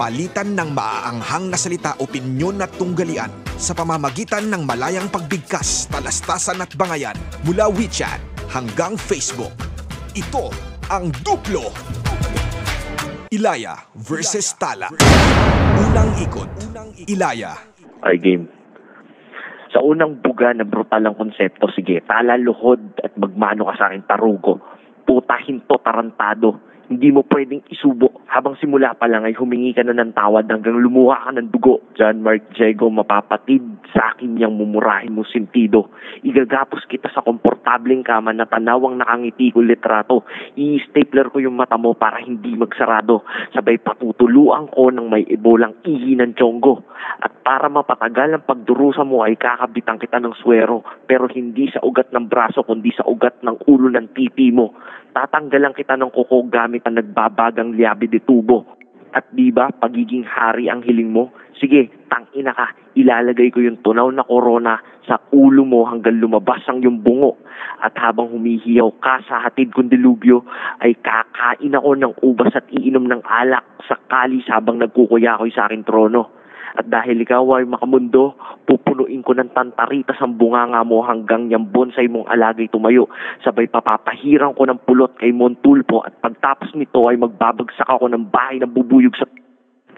Palitan ng maaanghang na salita, opinyon at tunggalian sa pamamagitan ng malayang pagbigkas, talastasan at bangayan mula WeChat hanggang Facebook. Ito ang Duplo. Ilaya versus Tala. Unang ikot, Ilaya. Ay, game. Sa unang buga na brutal ang konsepto, sige, tala luhod at magmano ka sa akin, tarugo. Puta, hinto, tarantado. Hindi mo pwedeng isubo. Habang simula pa lang ay humingi ka na ng tawad hanggang lumuha ka ng dugo. John Mark Diego, mapapatid sa akin niyang mumurahin mo sentido. Igagapos kita sa komportableng kama na tanawang nakangiti ko litrato. I-stapler ko yung mata mo para hindi magsarado. Sabay patutuluan ko ng may ebolang ihi ng tiyonggo. At para mapatagal ang pagdurusa mo ay kakabitan kita ng swero. Pero hindi sa ugat ng braso kundi sa ugat ng ulo ng titi mo. Tatanggalan kita ng kuko gamit ang nagbabagang liabi de tubo. At diba, pagiging hari ang hiling mo? Sige, tangina ka, ilalagay ko yung tunaw na korona sa ulo mo hanggang lumabas ang yung bungo. At habang humihiyaw ka sa hatid kong dilubyo, ay kakain ako ng ubas at iinom ng alak sa kalis habang nagkukuyakoy sa aking trono. At dahil ikaw ay makamundo, pupunuin ko ng tantaritas ang bunganga mo hanggang yung bonsai mong alagay tumayo. Sabay papapahirang ko ng pulot kay Montulpo at pagtapos nito ay magbabagsak ako ng bahay na bubuyog sa...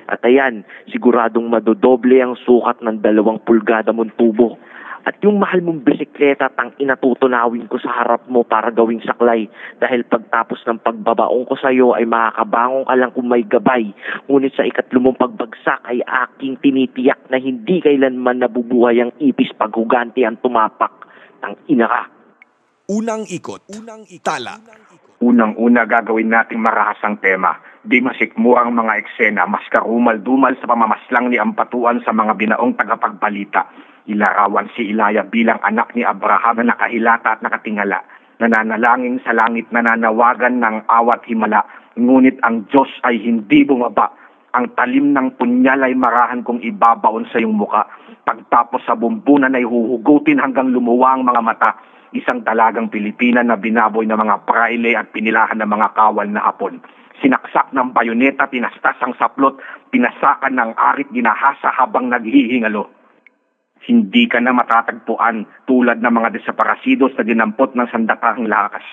At ayan, siguradong madodoble ang sukat ng 2 pulgada mong tubo. At yung mahal mong bisikleta, inatutunawin ko sa harap mo para gawing saklay. Dahil pagtapos ng pagbabaong ko sa'yo ay makakabangon ka lang kung may gabay. Ngunit sa 3 mong pagbagsak ay aking tinitiyak na hindi kailanman nabubuhay ang ipis paghuganti ang tumapak. Tangina ka. Unang ikot, Tala. Unang-una gagawin nating marahasang tema. Di masikmo ang mga eksena, mas karumal-dumal sa pamamaslang ni Ampatuan sa mga binaong tagapagbalita. Ilarawan si Ilaya bilang anak ni Abraham na nakahilata at nakatingala. Nananalangin sa langit, nananawagan ng awat himala. Ngunit ang Diyos ay hindi bumaba. Ang talim ng punyal ay marahan kong ibabaon sa iyong muka. Pagtapos sa bumbunan ay huhugutin hanggang lumuwa ang mga mata. Isang dalagang Pilipina na binaboy ng mga praile at pinilahan ng mga kawal na Hapon. Sinaksak ng bayoneta, tinastas ang saplot, pinasakan ng arit, ginahasa habang naghihingalo. Hindi ka na matatagpuan tulad ng mga desaparasidos na dinampot ng sandatahang lakas.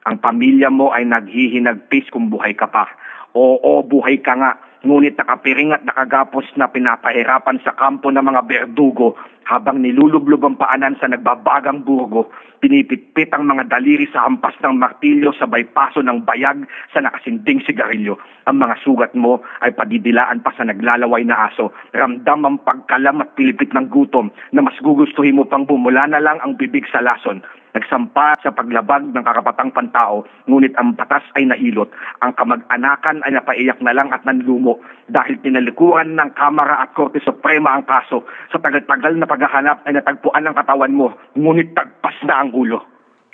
Ang pamilya mo ay naghihinagpis kung buhay ka pa. Oo, buhay ka nga, ngunit nakapiring at nakagapos na pinapahirapan sa kampo ng mga berdugo habang nilulublob ang paanan sa nagbabagang burgo. Pinipitpit ang mga daliri sa hampas ng martilyo sabay paso ng bayag sa nakasinding sigarilyo. Ang mga sugat mo ay padidilaan pa sa naglalaway na aso. Ramdam ang pagkalam at pilipit ng gutom na mas gugustuhin mo pang bumula na lang ang bibig sa lason. Nagsampa sa paglabag ng karapatang pantao, ngunit ang batas ay nahilot. Ang kamag-anakan ay napaiyak na lang at nanlumo dahil tinalikuran ng Kamara at Korte Suprema ang kaso. Sa tagal-tagal na paghahanap ay natagpuan ang katawan mo, ngunit tagpas na ang ulo.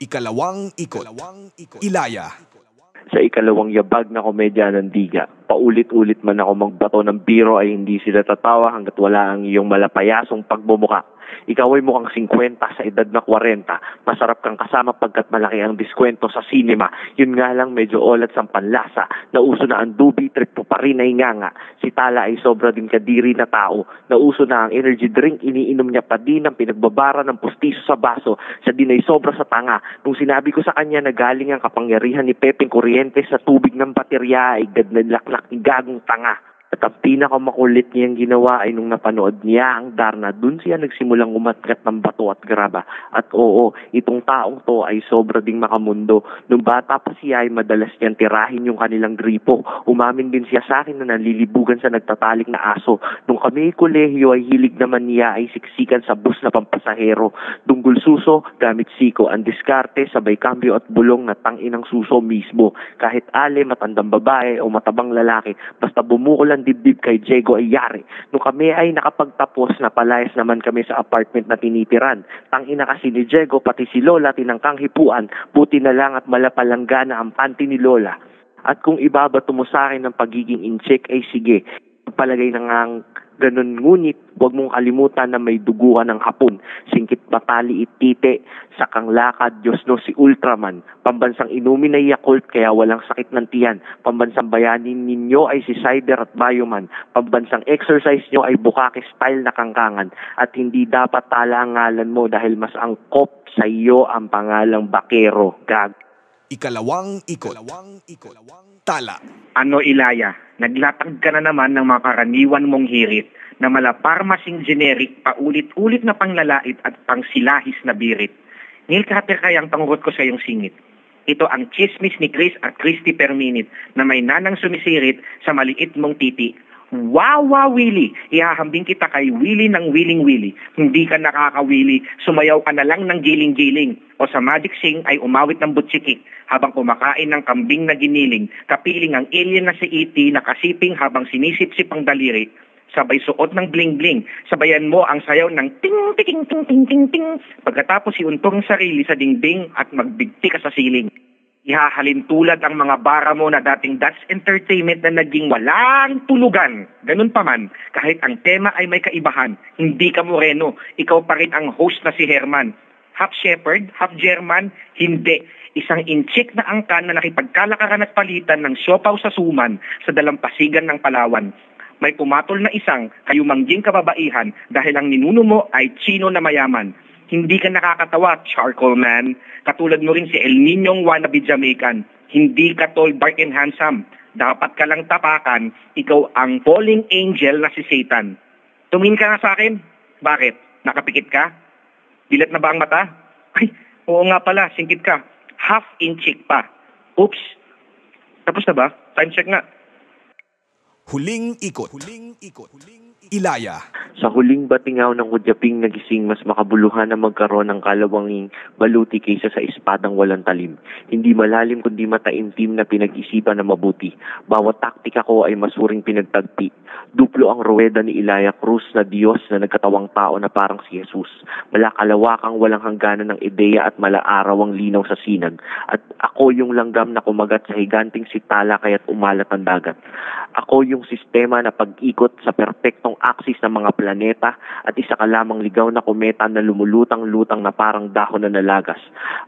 Ikalawang ikot, Ilaya. Sa ikalawang yabag na komedya ng Diga, paulit-ulit man ako magbato ng biro ay hindi sila tatawa hanggat wala ang iyong malapayasong pagmumuka. Ikaw ay mukhang 50 sa edad na 40. Masarap kang kasama pagkat malaki ang diskwento sa sinema. Yun nga lang medyo olat sa panlasa. Nauso na ang dubi, trip po pa rin ay nganga. Si Tala ay sobra din kadiri na tao. Nauso na ang energy drink, iniinom niya pa din ang pinagbabara ng pustiso sa baso. Siya din ay sobra sa tanga. Nung sinabi ko sa kanya na galing ang kapangyarihan ni Pepeng Kuryente sa tubig ng baterya ay gad na laklak ni gagong tanga. At ang pinakamakulit niyang ginawa ay nung napanood niya ang Darna, dun siya nagsimulang umatgat ng bato at graba. At oo, itong taong to ay sobra ding makamundo. Nung bata pa siya ay madalas niyang tirahin yung kanilang gripo. Umamin din siya sa akin na nalilibugan sa nagtatalik na aso. Nung kami kolehiyo ay hilig naman niya ay siksikan sa bus na pampasahero. Dunggol suso, gamit siko, ang diskarte, sabay kambyo at bulong na tanginang suso mismo. Kahit ale, matandang babae o matabang lalaki, basta bumukol ang dibdib kay Diego ay yari. Nung kami ay nakapagtapos, napalayas naman kami sa apartment na tinitiran. Tangina kasi ni Diego, pati si Lola tinangkang hipuan, buti na lang at malapalanggana ang panty ni Lola. At kung ibabato mo sa akin ng pagiging incheck ay sige, palagay na ngang Ganon ngunit, huwag mong kalimutan na may duguan ng Hapon, singkit batali itite, sakang lakad, Diyos no si Ultraman, pambansang inumin ay Yakult kaya walang sakit ng tiyan, pambansang bayanin ninyo ay si Cider at Bioman, pambansang exercise nyo ay Bukake style na kangkangan, at hindi dapat tala ang ngalan mo dahil mas angkop sa iyo ang pangalang Bakero, gag. Ikalawang ikot. Tala. Ano Ilaya, naglatag ka na naman ng mga karaniwan mong hirit na malaparmasing generic, paulit-ulit na panglalait at pangsilahis na birit. Neil Carter kayang pangugot ko sa iyong singit. Ito ang chismis ni Chris at Christy per minute na may nanang sumisirit sa maliit mong titi. Wow, Willie! Ihahambing kita kay Willie ng Willing. Hindi ka nakakawili, sumayaw ka na lang ng giling-giling. O sa Magic Sing ay umawit ng butsikik habang kumakain ng kambing na giniling. Kapiling ang alien na si E.T. nakasiping habang sinisip-sip ang daliri. Sabay suot ng bling-bling. Sabayan mo ang sayaw ng ting-ting-ting-ting-ting-ting. Pagkatapos iuntong sarili sa dingding at magbigti ka sa siling. Ihahalin tulad ang mga bara mo na dating That's Entertainment na naging walang tulugan. Ganun pa man, kahit ang tema ay may kaibahan, hindi ka moreno, ikaw pa rin ang host na si Herman. Half Shepherd, half German, hindi. Isang inchik na angkan na nakipagkalakaran at palitan ng siopaw sa suman sa dalampasigan ng Palawan. May pumatol na isang kayumangging kababaihan dahil ang ninuno mo ay Chino na mayaman. Hindi ka nakakatawa, Charcoal Man. Katulad mo rin si El Niñong wannabe Jamaican. Hindi ka tall, dark and handsome. Dapat ka lang tapakan. Ikaw ang falling angel na si Satan. Tumingin ka nga sa akin. Bakit? Nakapikit ka? Dilat na ba ang mata? Ay, oo nga pala, singkit ka. Half inchik pa. Oops. Tapos na ba? Time check nga. Huling ikot. Ilaya. Sa huling batingaw ng hudyaping nagising, mas makabuluhan na magkaroon ng kalawanging baluti kaysa sa espadang walang talim. Hindi malalim kundi mataimtim na pinag-isipan na mabuti. Bawat taktika ko ay masuring pinagtagpi. Duplo ang ruweda ni Ilaya Cruz na Diyos na nagkatawang tao na parang si Jesus. Malakalawakang walang hangganan ng ideya at malaaraw ang linaw sa sinag. At ako yung langgam na kumagat sa higanting si Tala kaya't umalat ang dagat. Ako yung sistema na pag-ikot sa perpektong aksis ng mga planeta at isa ka lamang ligaw na kometa na lumulutang-lutang na parang dahon na nalagas.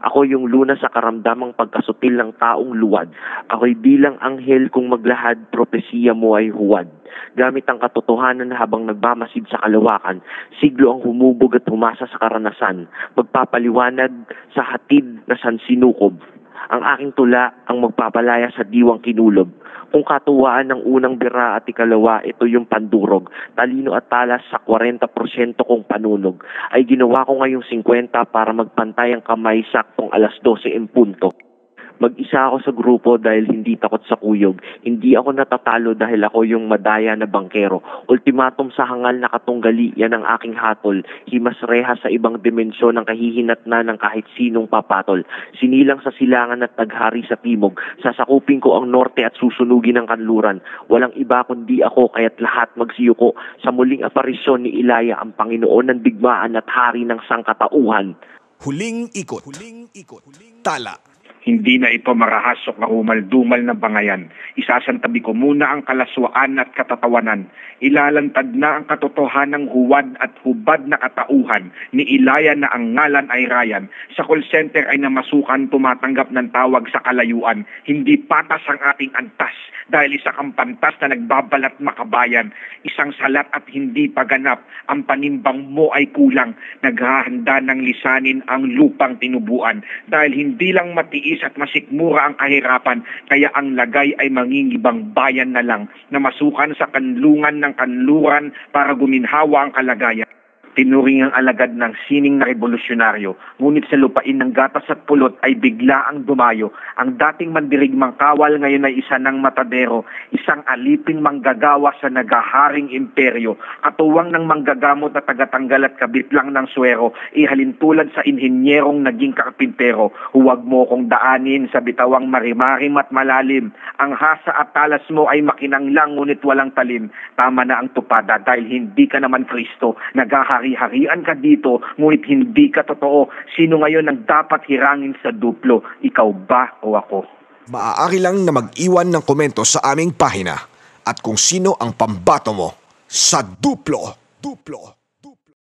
Ako yung luna sa karamdamang pagkasutil ng taong luwad. Ako'y bilang anghel kung maglahad, propesiya mo ay huwad. Gamit ang katotohanan habang nagbamasid sa kalawakan, siglo ang humubog at humasa sa karanasan, magpapaliwanag sa hatid na sansinukob. Ang aking tula ang magpapalaya sa diwang kinulob. Kung katuwaan ng unang bira at ikalawa, ito yung pandurog. Talino at talas sa 40% kong panunog. Ay ginawa ko ngayong 50 para magpantay ang kamay saktong 12:00 in punto. Mag-isa ako sa grupo dahil hindi takot sa kuyog. Hindi ako natatalo dahil ako yung madaya na bangkero. Ultimatum sa hangal na katunggali, yan ang aking hatol. Himas reha sa ibang dimensyon ng kahihinat na ng kahit sinong papatol. Sinilang sa silangan at naghari sa timog. Sasakupin ko ang norte at susunugin ang kanluran. Walang iba kundi ako kaya't lahat magsiyuko. Sa muling aparisyon ni Ilaya ang Panginoon ng digmaan at hari ng sangkatauhan. Huling ikot. Tala. Hindi na ito marahasok na umal-dumal na bangayan. Isasantabi ko muna ang kalaswaan at katatawanan. Ilalantad na ang katotohanang huwad at hubad na katauhan ni Ilaya na ang ngalan ay Ryan. Sa call center ay namasukan tumatanggap ng tawag sa kalayuan. Hindi patas ang ating antas dahil isa kang pantas na nagbabalat makabayan. Isang salat at hindi paganap. Ang panimbang mo ay kulang. Naghahanda ng lisanin ang lupang tinubuan. Dahil hindi lang matiis at masikmura ang kahirapan, kaya ang lagay ay mangingibang bayan na lang na masukan sa kanlungan ng kanluran para guminhawa ang kalagayan. Tinuring ang alagad ng sining na revolusyonaryo, ngunit sa lupain ng gatas at pulot ay bigla ang dumayo. Ang dating mandirigmang kawal ngayon ay isa ng matadero, isang aliping manggagawa sa nagaharing imperyo, katuwang ng manggagamot na tagatanggal at kabit lang ng swero, ihalintulad sa inhinyerong naging karpintero. Huwag mo kong daanin sa bitawang marimarim at malalim. Ang hasa at talas mo ay makinang lang ngunit walang talim. Tama na ang tupada dahil hindi ka naman Kristo. Nagahari-harian ka dito, ngunit hindi ka totoo. Sino ngayon ang dapat hirangin sa duplo? Ikaw ba o ako? Maaari lang na mag-iwan ng komento sa aming pahina. At kung sino ang pambato mo, sa Duplo.